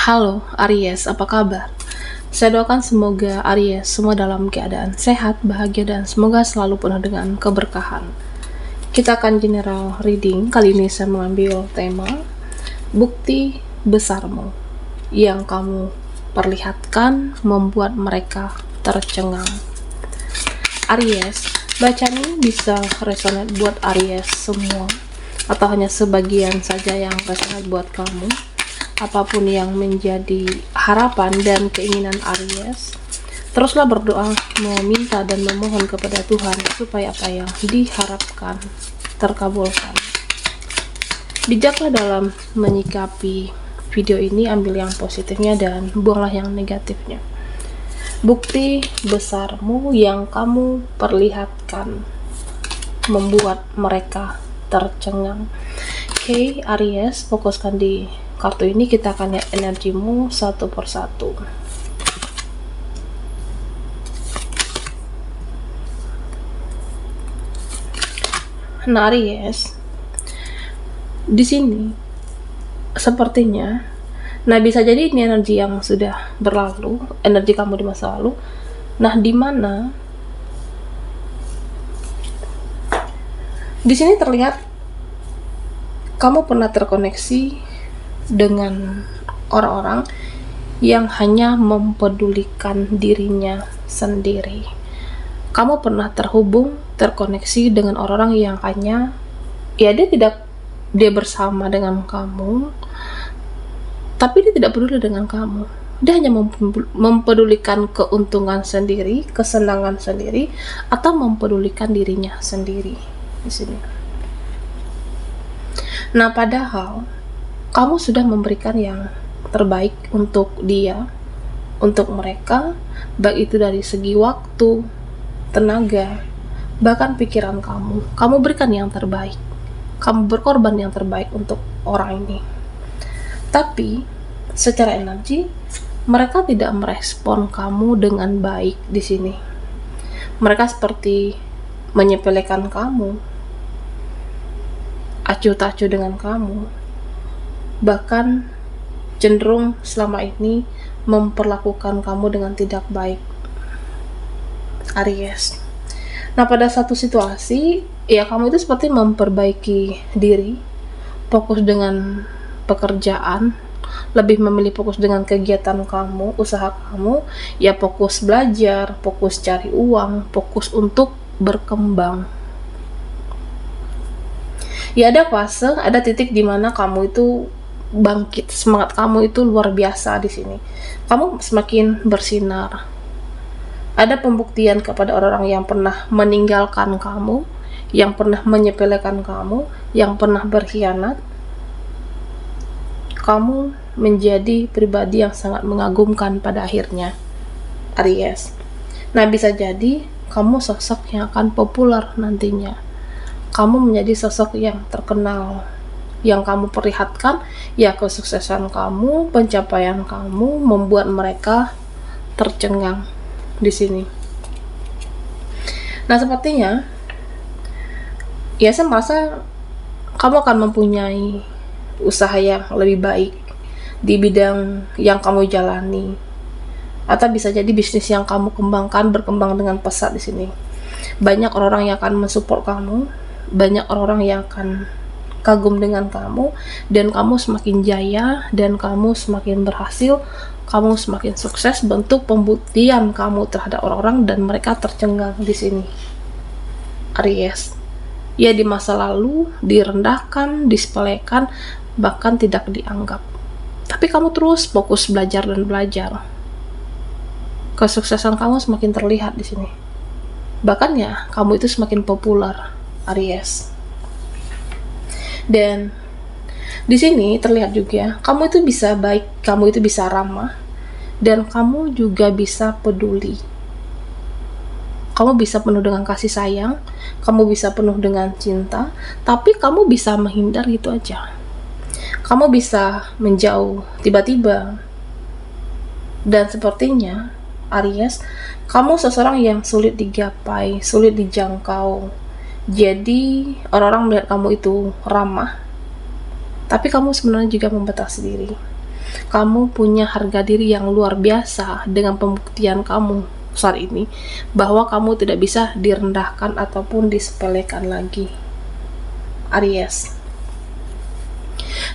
Halo Aries, apa kabar? Saya doakan semoga Aries semua dalam keadaan sehat, bahagia, dan semoga selalu penuh dengan keberkahan. Kita akan general reading. Kali ini saya mengambil tema bukti besarmu yang kamu perlihatkan membuat mereka tercengang. Aries, bacaan ini bisa resonate buat Aries semua atau hanya sebagian saja yang resonate buat kamu. Apapun yang menjadi harapan dan keinginan Aries, teruslah berdoa, meminta dan memohon kepada Tuhan supaya apa yang diharapkan terkabulkan. Bijaklah dalam menyikapi video ini, ambil yang positifnya dan buanglah yang negatifnya. Bukti besarmu yang kamu perlihatkan membuat mereka tercengang. Oke, Aries, fokuskan di kartu ini. Kita akan lihat energimu satu persatu. Nah, Aries, di sini sepertinya, nah bisa jadi ini energi yang sudah berlalu, energi kamu di masa lalu. Nah, di mana di sini terlihat kamu pernah terkoneksi dengan orang-orang yang hanya mempedulikan dirinya sendiri. Kamu pernah terkoneksi dengan orang-orang yang hanya, ya dia bersama dengan kamu, tapi dia tidak peduli dengan kamu. Dia hanya mempedulikan keuntungan sendiri, kesenangan sendiri, atau mempedulikan dirinya sendiri di sini. Nah, padahal kamu sudah memberikan yang terbaik untuk dia, untuk mereka, baik itu dari segi waktu, tenaga, bahkan pikiran kamu. Kamu berikan yang terbaik. Kamu berkorban yang terbaik untuk orang ini. Tapi secara energi, mereka tidak merespon kamu dengan baik di sini. Mereka seperti menyepelekan kamu, acuh tak acuh dengan kamu, bahkan cenderung selama ini memperlakukan kamu dengan tidak baik, Aries. Nah, pada satu situasi, ya kamu itu seperti memperbaiki diri, fokus dengan pekerjaan, lebih memilih fokus dengan kegiatan kamu, usaha kamu, ya fokus belajar, fokus cari uang, fokus untuk berkembang. Ya ada fase, ada titik di mana kamu itu bangkit, semangat kamu itu luar biasa di sini. Kamu semakin bersinar. Ada pembuktian kepada orang-orang yang pernah meninggalkan kamu, yang pernah menyepelekan kamu, yang pernah berkhianat. Kamu menjadi pribadi yang sangat mengagumkan pada akhirnya, Aries. Nah, bisa jadi kamu sosok yang akan populer nantinya. Kamu menjadi sosok yang terkenal. Yang kamu perlihatkan, ya kesuksesan kamu, pencapaian kamu membuat mereka tercengang di sini. Nah, sepertinya ya saya merasa kamu akan mempunyai usaha yang lebih baik di bidang yang kamu jalani, atau bisa jadi bisnis yang kamu kembangkan berkembang dengan pesat di sini. Banyak orang-orang yang akan mensupport kamu, banyak orang-orang yang akan kagum dengan kamu, dan kamu semakin jaya, dan kamu semakin berhasil, kamu semakin sukses. Bentuk pembuktian kamu terhadap orang-orang dan mereka tercengang di sini, Aries. Ya, di masa lalu direndahkan, disepelekan, bahkan tidak dianggap. Tapi kamu terus fokus belajar dan belajar. Kesuksesan kamu semakin terlihat di sini. Bahkan ya, kamu itu semakin populer, Aries. Dan di sini terlihat juga kamu itu bisa baik, kamu itu bisa ramah, dan kamu juga bisa peduli. Kamu bisa penuh dengan kasih sayang, kamu bisa penuh dengan cinta, tapi kamu bisa menghindar gitu aja. Kamu bisa menjauh tiba-tiba. Dan sepertinya, Aries, kamu seseorang yang sulit digapai, sulit dijangkau. Jadi orang-orang melihat kamu itu ramah, tapi kamu sebenarnya juga membatasi diri. Kamu punya harga diri yang luar biasa dengan pembuktian kamu saat ini bahwa kamu tidak bisa direndahkan ataupun disepelekan lagi, Aries.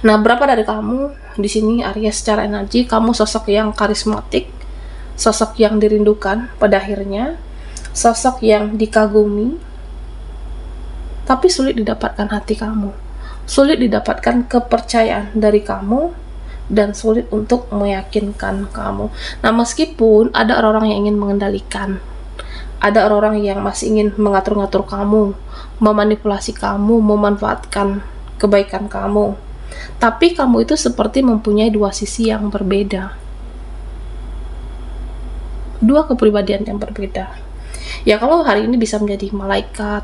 Nah, berapa dari kamu di sini Aries secara energi, kamu sosok yang karismatik, sosok yang dirindukan pada akhirnya, sosok yang dikagumi, tapi sulit didapatkan hati kamu, sulit didapatkan kepercayaan dari kamu, dan sulit untuk meyakinkan kamu. Nah, meskipun ada orang-orang yang ingin mengendalikan, ada orang-orang yang masih ingin mengatur-ngatur kamu, memanipulasi kamu, memanfaatkan kebaikan kamu, tapi kamu itu seperti mempunyai dua sisi yang berbeda, dua kepribadian yang berbeda. Ya, kamu hari ini bisa menjadi malaikat,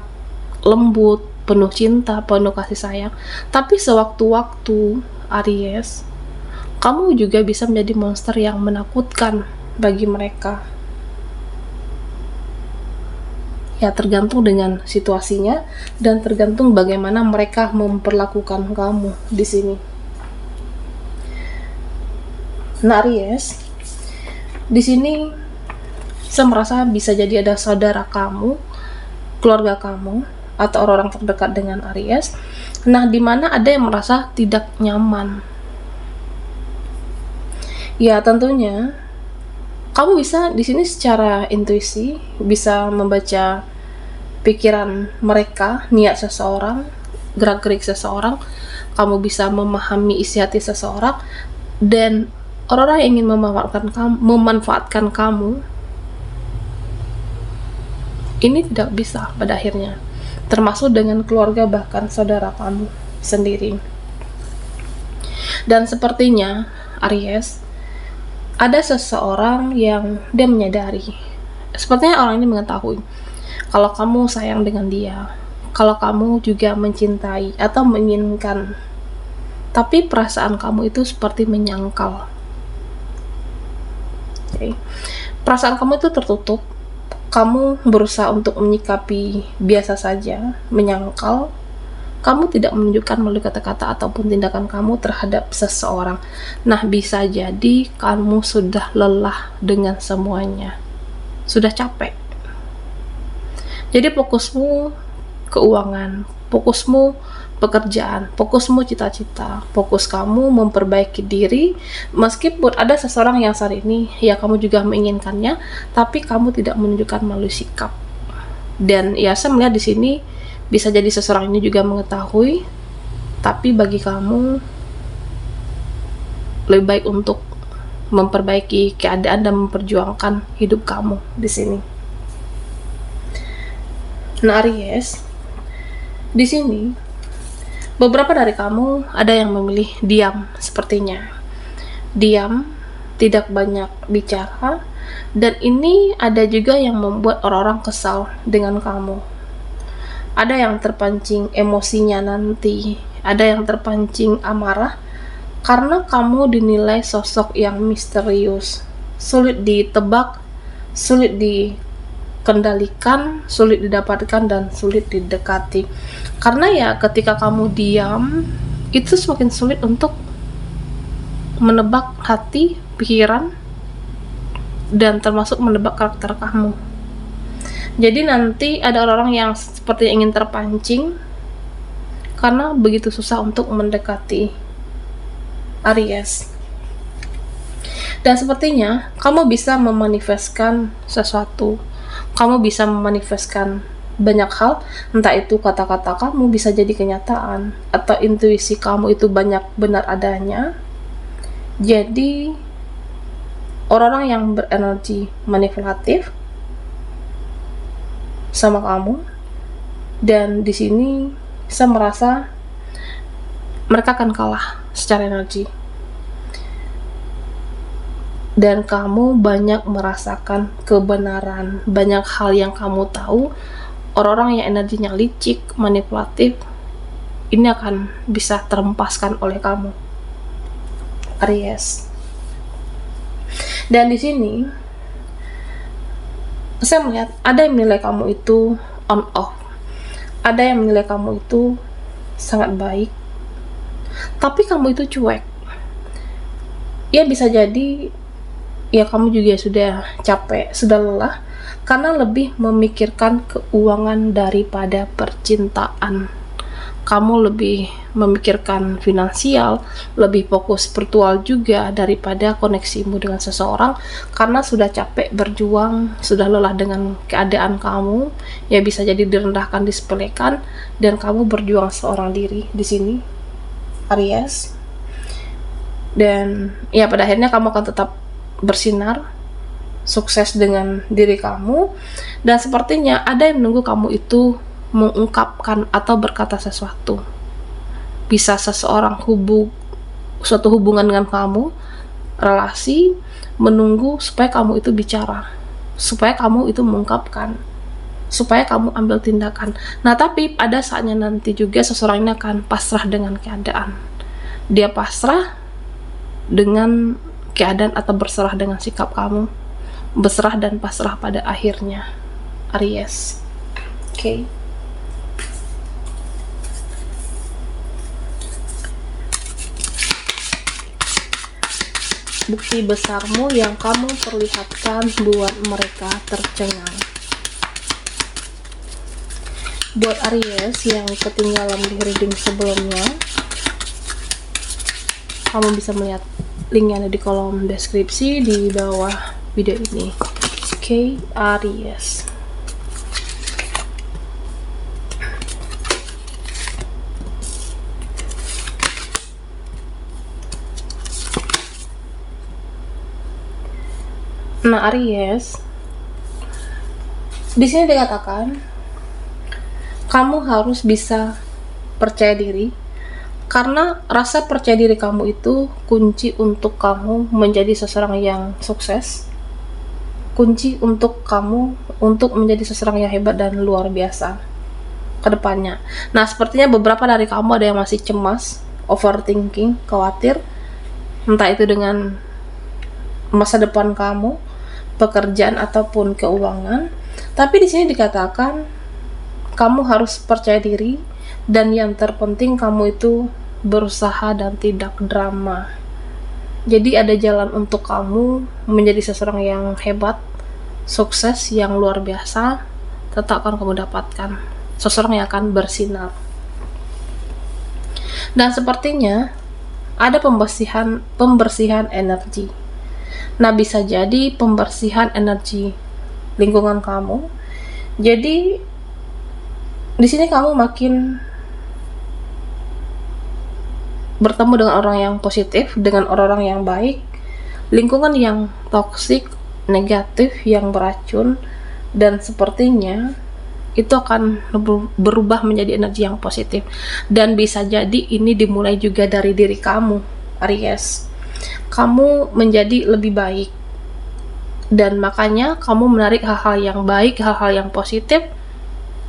lembut, penuh cinta, penuh kasih sayang, tapi sewaktu-waktu Aries, kamu juga bisa menjadi monster yang menakutkan bagi mereka. Ya, tergantung dengan situasinya dan tergantung bagaimana mereka memperlakukan kamu di sini. Nah, Aries, di sini saya merasa bisa jadi ada saudara kamu, keluarga kamu, atau orang-orang terdekat dengan Aries. Nah, di mana ada yang merasa tidak nyaman. Ya, tentunya kamu bisa di sini secara intuisi bisa membaca pikiran mereka, niat seseorang, gerak-gerik seseorang. Kamu bisa memahami isi hati seseorang, dan orang-orang yang ingin memanfaatkan kamu ini tidak bisa pada akhirnya, termasuk dengan keluarga bahkan saudara kamu sendiri. Dan sepertinya Aries, ada seseorang yang dia menyadari, sepertinya orang ini mengetahui kalau kamu sayang dengan dia, kalau kamu juga mencintai atau menginginkan, tapi perasaan kamu itu seperti menyangkal. Okay. Perasaan kamu itu tertutup. Kamu berusaha untuk menyikapi biasa saja, menyangkal. Kamu tidak menunjukkan melalui kata-kata ataupun tindakan kamu terhadap seseorang. Nah, bisa jadi kamu sudah lelah dengan semuanya, sudah capek. Jadi fokusmu keuangan, fokusmu pekerjaan, fokusmu cita-cita, fokus kamu memperbaiki diri. Meskipun ada seseorang yang saat ini ya kamu juga menginginkannya, tapi kamu tidak menunjukkan melalui sikap. Dan ya, saya melihat di sini bisa jadi seseorang ini juga mengetahui, tapi bagi kamu lebih baik untuk memperbaiki keadaan dan memperjuangkan hidup kamu di sini. Nah, Aries, di sini beberapa dari kamu ada yang memilih diam sepertinya. Diam, tidak banyak bicara, dan ini ada juga yang membuat orang-orang kesal dengan kamu. Ada yang terpancing emosinya nanti, ada yang terpancing amarah karena kamu dinilai sosok yang misterius, sulit ditebak, sulit dikendalikan, sulit didapatkan, dan sulit didekati. Karena ya ketika kamu diam, itu semakin sulit untuk menebak hati, pikiran, dan termasuk menebak karakter kamu. Jadi nanti ada orang-orang yang seperti ingin terpancing karena begitu susah untuk mendekati Aries. Dan sepertinya kamu bisa memanifestkan sesuatu, kamu bisa memanifestkan banyak hal, entah itu kata-kata kamu bisa jadi kenyataan, atau intuisi kamu itu banyak benar adanya. Jadi orang-orang yang berenergi manipulatif sama kamu, dan di sini saya merasa mereka akan kalah secara energi, dan kamu banyak merasakan kebenaran, banyak hal yang kamu tahu. Orang-orang yang energinya licik, manipulatif, ini akan bisa terempaskan oleh kamu, Aries. Dan di sini saya melihat ada yang menilai kamu itu on off, ada yang menilai kamu itu sangat baik, tapi kamu itu cuek. Ya bisa jadi ya kamu juga sudah capek, sudah lelah karena lebih memikirkan keuangan daripada percintaan. Kamu lebih memikirkan finansial, lebih fokus spiritual juga daripada koneksimu dengan seseorang karena sudah capek berjuang, sudah lelah dengan keadaan kamu. Ya bisa jadi direndahkan, disepelekan, dan kamu berjuang seorang diri di sini, Aries. Dan ya pada akhirnya kamu akan tetap bersinar, sukses dengan diri kamu, dan sepertinya ada yang menunggu kamu itu mengungkapkan atau berkata sesuatu. Bisa seseorang suatu hubungan dengan kamu, relasi, menunggu supaya kamu itu bicara, supaya kamu itu mengungkapkan, supaya kamu ambil tindakan. Nah tapi pada saatnya nanti juga seseorang ini akan pasrah dengan keadaan. Dia pasrah dengan keadaan atau berserah dengan sikap kamu, berserah dan pasrah pada akhirnya, Aries. Oke. Bukti besarmu yang kamu perlihatkan buat mereka tercengang. Buat Aries yang ketinggalan di reading sebelumnya, kamu bisa melihat linknya ada di kolom deskripsi di bawah video ini. Oke, Aries. Nah, Aries, di sini dikatakan kamu harus bisa percaya diri, karena rasa percaya diri kamu itu kunci untuk kamu menjadi seseorang yang sukses, kunci untuk kamu untuk menjadi seseorang yang hebat dan luar biasa ke depannya. Nah, sepertinya beberapa dari kamu ada yang masih cemas, overthinking, khawatir, entah itu dengan masa depan kamu, pekerjaan ataupun keuangan. Tapi di sini dikatakan kamu harus percaya diri, dan yang terpenting kamu itu berusaha dan tidak drama. Jadi ada jalan untuk kamu menjadi seseorang yang hebat, sukses, yang luar biasa. Tetap akan kamu dapatkan seseorang yang akan bersinar. Dan sepertinya ada pembersihan energi. Nah, bisa jadi pembersihan energi lingkungan kamu. Jadi di sini kamu makin bertemu dengan orang yang positif, dengan orang-orang yang baik. Lingkungan yang toksik, negatif, yang beracun, dan sepertinya itu akan berubah menjadi energi yang positif. Dan bisa jadi ini dimulai juga dari diri kamu, Aries. Kamu menjadi lebih baik, dan makanya kamu menarik hal-hal yang baik, hal-hal yang positif,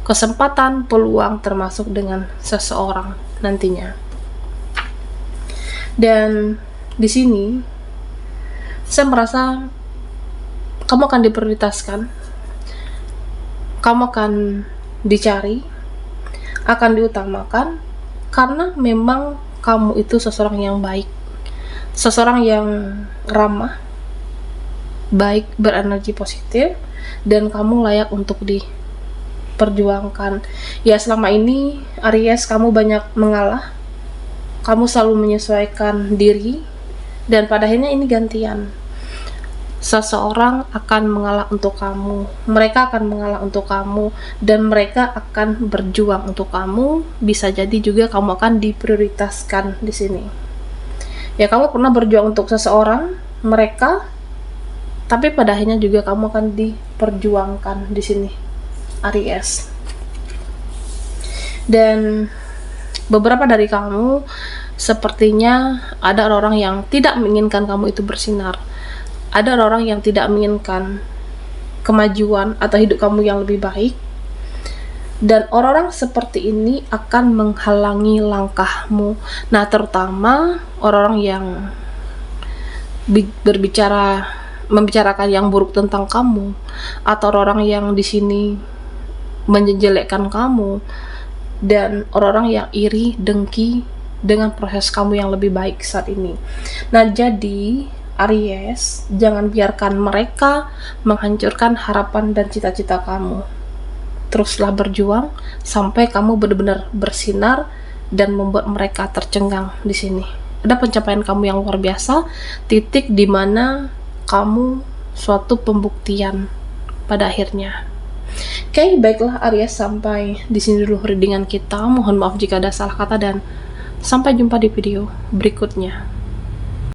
kesempatan, peluang, termasuk dengan seseorang nantinya. Dan di sini saya merasa kamu akan diprioritaskan, kamu akan dicari, akan diutamakan, karena memang kamu itu seseorang yang baik, seseorang yang ramah, baik, berenergi positif, dan kamu layak untuk diperjuangkan. Ya, selama ini Aries kamu banyak mengalah, kamu selalu menyesuaikan diri, dan pada akhirnya ini gantian. Seseorang akan mengalah untuk kamu, mereka akan mengalah untuk kamu, dan mereka akan berjuang untuk kamu. Bisa jadi juga kamu akan diprioritaskan di sini. Ya, kamu pernah berjuang untuk seseorang, mereka, tapi pada akhirnya juga kamu akan diperjuangkan di sini, Aries. Dan beberapa dari kamu sepertinya ada orang yang tidak menginginkan kamu itu bersinar. Ada orang yang tidak menginginkan kemajuan atau hidup kamu yang lebih baik. Dan orang-orang seperti ini akan menghalangi langkahmu. Nah, terutama orang-orang yang membicarakan yang buruk tentang kamu, atau orang yang di sini menjelekkan kamu, dan orang-orang yang iri, dengki, dengan proses kamu yang lebih baik saat ini. Nah, jadi Aries, jangan biarkan mereka menghancurkan harapan dan cita-cita kamu. Teruslah berjuang sampai kamu benar-benar bersinar dan membuat mereka tercengang di sini. Ada pencapaian kamu yang luar biasa, titik di mana kamu suatu pembuktian pada akhirnya. Oke, baiklah Aries, sampai di sini dulu readingan kita. Mohon maaf jika ada salah kata dan sampai jumpa di video berikutnya.